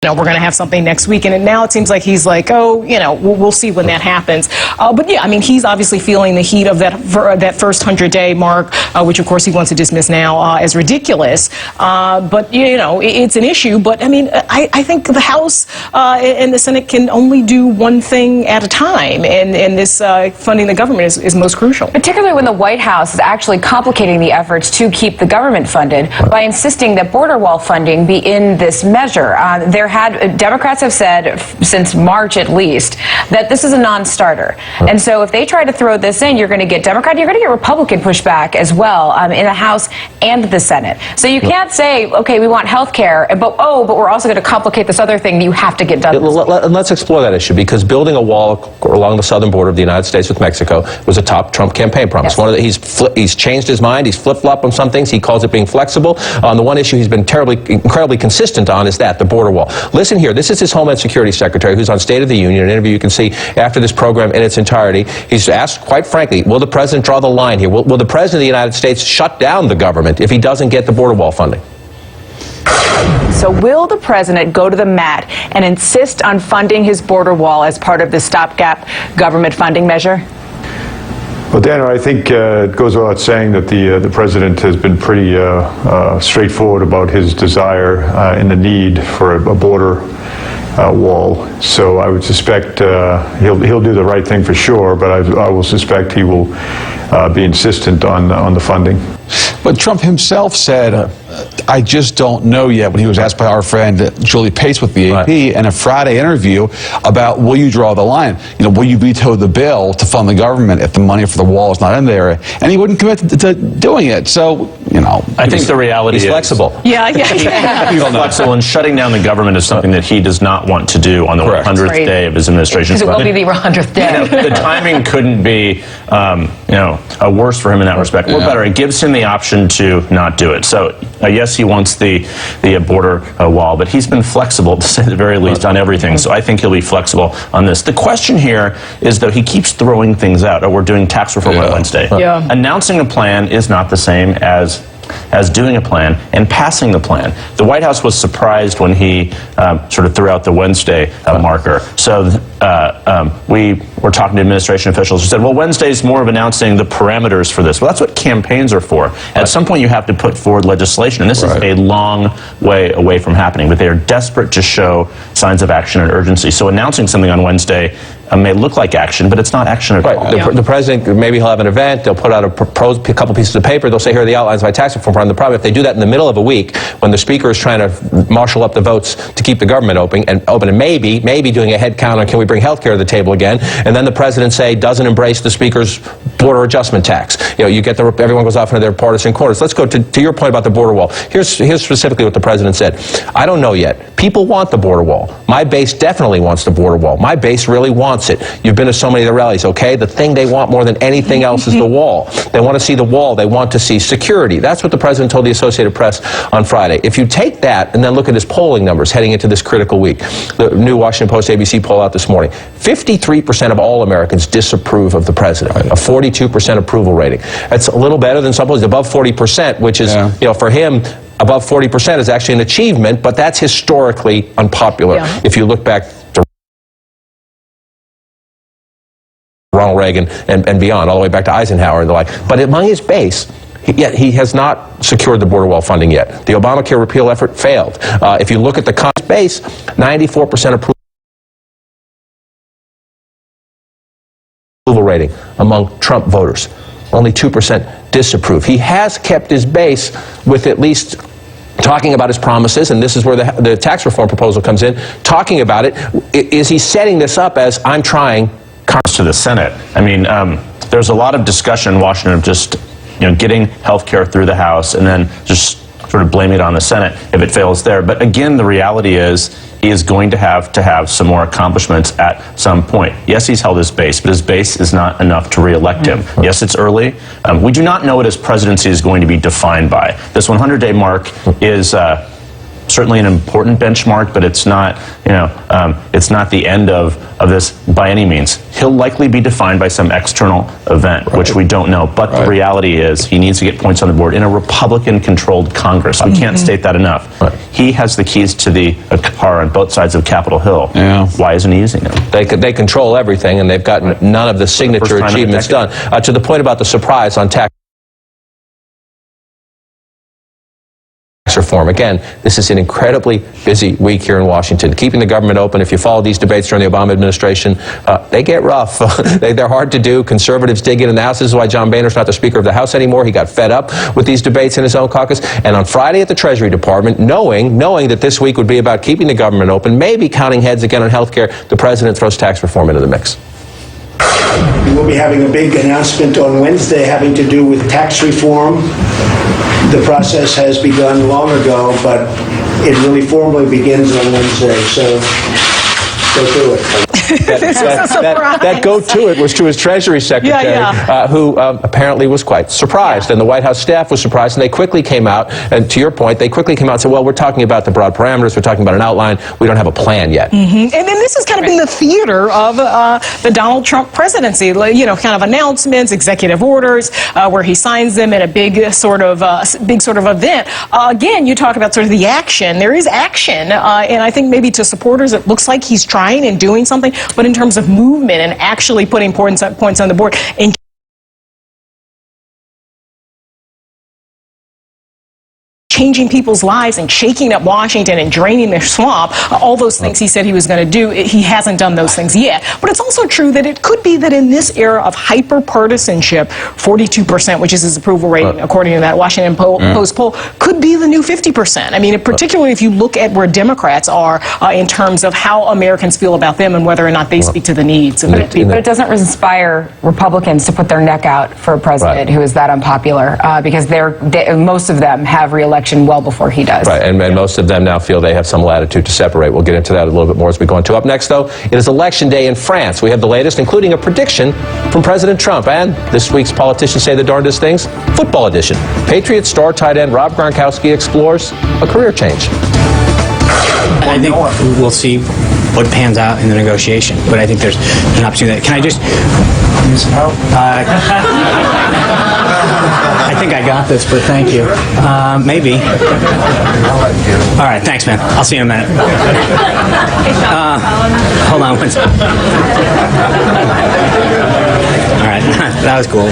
We're going to have something next week, and now it seems like he's like, oh, we'll see when that happens. But yeah, I mean, he's obviously feeling the heat of that first 100-day mark, which of course he wants to dismiss now as ridiculous. But it's an issue. But I mean, I think the House and the Senate can only do one thing at a time, and this funding the government is most crucial. Particularly when the White House is actually complicating the efforts to keep the government funded by insisting that border wall funding be in this measure. Democrats have said since March at least that this is a non-starter. And so if they try to throw this in, you're going to get Democrat, you're going to get Republican pushback as well in the House and the Senate. So you can't say, okay, we want health care, but we're also going to complicate this other thing that you have to get done. Let's explore that issue, because building a wall along the southern border of the United States with Mexico was a top Trump campaign promise. Yes. He's changed his mind. He's flip-flopped on some things. He calls it being flexible. On the one issue he's been incredibly consistent on is the border wall. Listen here, this is his Homeland Security Secretary who's on State of the Union, an interview you can see after this program in its entirety. He's asked, quite frankly, will the president draw the line here? Will the president of the United States shut down the government if he doesn't get the border wall funding? So will the president go to the mat and insist on funding his border wall as part of the stopgap government funding measure? Well, Dana, I think it goes without saying that the president has been pretty straightforward about his desire and the need for a border wall. So I would suspect he'll do the right thing for sure, but I will suspect he will be insistent on the funding. But Trump himself said, I just don't know yet, when he was asked by our friend Julie Pace with the AP in a Friday interview about, will you draw the line? Will you veto the bill to fund the government if the money for the wall is not in there? And he wouldn't commit to doing it. So, I think the reality is he's flexible. Yeah. He's flexible, and shutting down the government is something that he does not want to do on the 100th day of his administration. Because it will be the 100th day. The timing couldn't be, worse for him in that respect. Or better, it gives him the option to not do it. So, yes, he wants the border wall, but he's been flexible, to say the very least, on everything. So I think he'll be flexible on this. The question here is, though, he keeps throwing things out. We're doing tax reform on Wednesday. Announcing a plan is not the same as doing a plan and passing the plan. The White House was surprised when he sort of threw out the Wednesday marker. So we were talking to administration officials who said, well, Wednesday's more of announcing the parameters for this. Well, that's what campaigns are for. At some point, you have to put forward legislation, and this is a long way away from happening, but they are desperate to show signs of action and urgency. So announcing something on Wednesday may look like action, but it's not action at all. The president, maybe he'll have an event, they'll put out a couple pieces of paper, they'll say, here are the outlines of my tax reform plan. The problem, if they do that in the middle of a week, when the speaker is trying to marshal up the votes to keep the government open, and maybe doing a head count on can we bring health care to the table again, and then the president doesn't embrace the speaker's border adjustment tax. You get everyone goes off into their partisan corners. Let's go to your point about the border wall. Here's specifically what the president said. I don't know yet. People want the border wall. My base definitely wants the border wall. My base really wants it. You've been to so many of the rallies, okay? The thing they want more than anything else is the wall. They want to see the wall. They want to see security. That's what the president told the Associated Press on Friday. If you take that and then look at his polling numbers heading into this critical week, the new Washington Post ABC poll out this morning, 53% of all Americans disapprove of the president, a 42% approval rating. That's a little better than some polls, above 40%, which is, for him, above 40% is actually an achievement, but that's historically unpopular. If you look back to Ronald Reagan and beyond, all the way back to Eisenhower and the like. But among his base, yet he has not secured the border wall funding yet. The Obamacare repeal effort failed. If you look at the Congress base, 94% approval rating among Trump voters. Only 2% disapprove. He has kept his base with at least talking about his promises, and this is where the tax reform proposal comes in, talking about it. Is he setting this up as I'm trying to the Senate? I mean, there's a lot of discussion in Washington of just getting health care through the House and then just sort of blame it on the Senate if it fails there. But again, the reality is he is going to have some more accomplishments at some point. Yes, he's held his base, but his base is not enough to reelect him. Yes, it's early. We do not know what his presidency is going to be defined by. This 100-day mark is certainly an important benchmark, but it's not, it's not the end of this by any means. He'll likely be defined by some external event, which we don't know. But the reality is he needs to get points on the board in a Republican-controlled Congress. We can't state that enough. He has the keys to the car on both sides of Capitol Hill. Yeah. Why isn't he using them? They control everything, and they've gotten none of the signature achievements done. To the point about the surprise on tax reform. Again, this is an incredibly busy week here in Washington. Keeping the government open, if you follow these debates during the Obama administration, they get rough. They're hard to do. Conservatives dig in the House. This is why John Boehner's not the Speaker of the House anymore. He got fed up with these debates in his own caucus. And on Friday at the Treasury Department, knowing that this week would be about keeping the government open, maybe counting heads again on health care, the president throws tax reform into the mix. We will be having a big announcement on Wednesday having to do with tax reform. The process has begun long ago, but it really formally begins on Wednesday, so go through it. That go to it was to his Treasury Secretary, who apparently was quite surprised. And the White House staff was surprised, and they quickly came out, and to your point, they quickly came out and said, well, we're talking about the broad parameters, we're talking about an outline, we don't have a plan yet. And then this has kind of been the theater of the Donald Trump presidency, kind of announcements, executive orders, where he signs them at a big sort of event. Again, you talk about sort of the action. There is action, and I think maybe to supporters it looks like he's trying and doing something, but in terms of movement and actually putting points on the board and changing people's lives and shaking up Washington and draining their swamp, all those things he said he was going to do, he hasn't done those things yet. But it's also true that it could be that in this era of hyper-partisanship, 42%, which is his approval rating, according to that Washington Post poll, could be the new 50%. I mean, particularly if you look at where Democrats are in terms of how Americans feel about them and whether or not they speak to the needs of people. But it doesn't inspire Republicans to put their neck out for a president who is that unpopular, because most of them have re-election well before he does. Right, and most of them now feel they have some latitude to separate. We'll get into that a little bit more as we go into. Up next, though, it is Election Day in France. We have the latest, including a prediction from President Trump. And this week's Politicians Say the Darndest Things, football edition. Patriots star tight end Rob Gronkowski explores a career change. I think we'll see what pans out in the negotiation, but I think there's an opportunity. Can I just use some help? I think I got this, but thank you. Maybe. All right, thanks, man. I'll see you in a minute. Hold on one second. All right, that was cool.